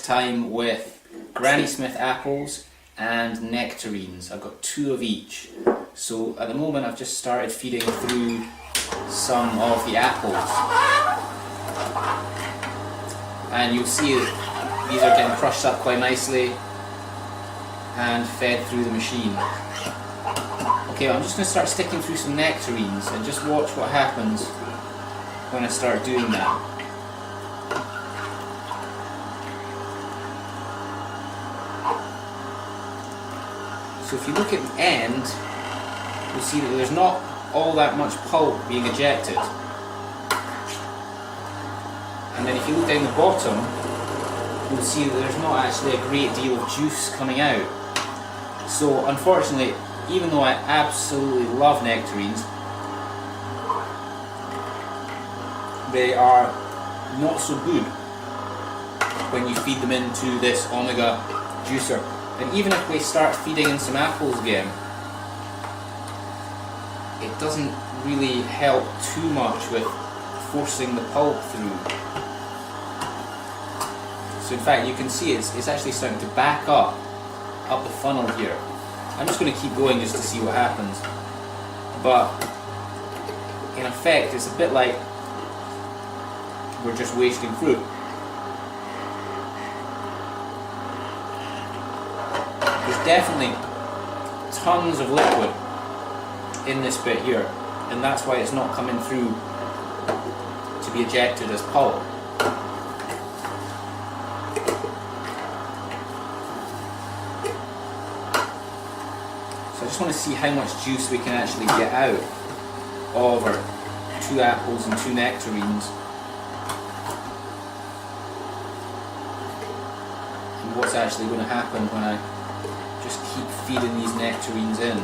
time with Granny Smith apples and nectarines. I've got 2 of each. So at the moment I've just started feeding through some of the apples. And you'll see that these are getting crushed up quite nicely and fed through the machine. Okay, I'm just going to start sticking through some nectarines and just watch what happens when I start doing that. So if you look at the end, you'll see that there's not all that much pulp being ejected. And then if you look down the bottom, you'll see that there's not actually a great deal of juice coming out. So unfortunately, even though I absolutely love nectarines, they are not so good when you feed them into this omega juicer. And even if we start feeding in some apples again, it doesn't really help too much with forcing the pulp through. So in fact you can see it's actually starting to back up the funnel here. I'm just going to keep going just to see what happens. But in effect it's a bit like we're just wasting fruit. There's definitely tons of liquid in this bit here, and that's why it's not coming through to be ejected as pulp. So I just want to see how much juice we can actually get out of our 2 apples and 2 nectarines, and what's actually going to happen when I just keep feeding these nectarines in.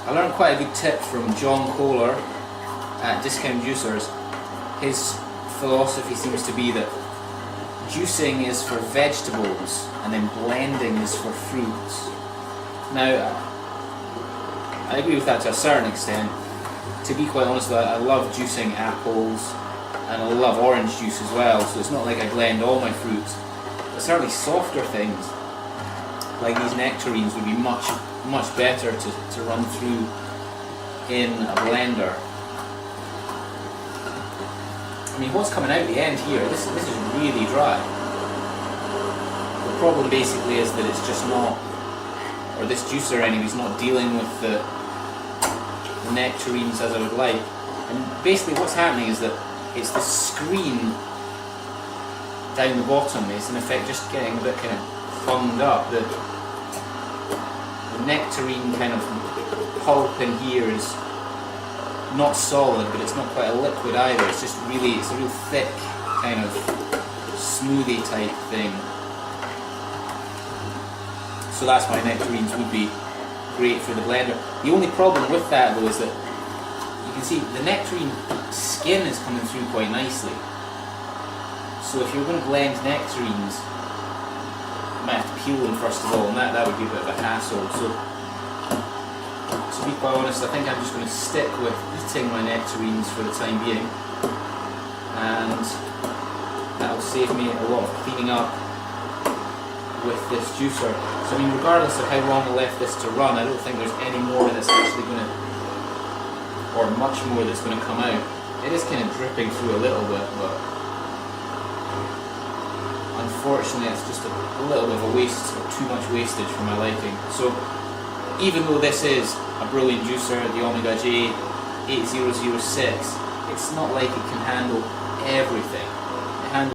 I learned quite a good tip from John Kohler at Discount Juicers. His philosophy seems to be that juicing is for vegetables and then blending is for fruits. Now, I agree with that to a certain extent. To be quite honest though, I love juicing apples and I love orange juice as well, so it's not like I blend all my fruits. But certainly softer things, like these nectarines, would be much better to run through in a blender. I mean, what's coming out the end here, this is really dry. The problem basically is that it's just not, or this juicer anyway, is not dealing with the nectarines as I would like. And basically what's happening is that it's the screen down the bottom is in effect just getting a bit kind of foamed up. The nectarine kind of pulp in here is not solid, but it's not quite a liquid either. It's just really, it's a real thick kind of smoothie type thing. So that's why nectarines would be great for the blender. The only problem with that though is that you can see the nectarine skin is coming through quite nicely. So if you're going to blend nectarines, you might have to peel them first of all, and that would be a bit of a hassle. So to be quite honest, I think I'm just going to stick with eating my nectarines for the time being, and that will save me a lot of cleaning up with this juicer. So I mean, regardless of how long I left this to run, I don't think there's any more that's actually going to, or much more that's going to come out. It is kind of dripping through a little bit, but unfortunately it's just a little bit of a waste, or too much wastage for my liking. So even though this is a brilliant juicer, the Omega J8006, it's not like it can handle everything. It handles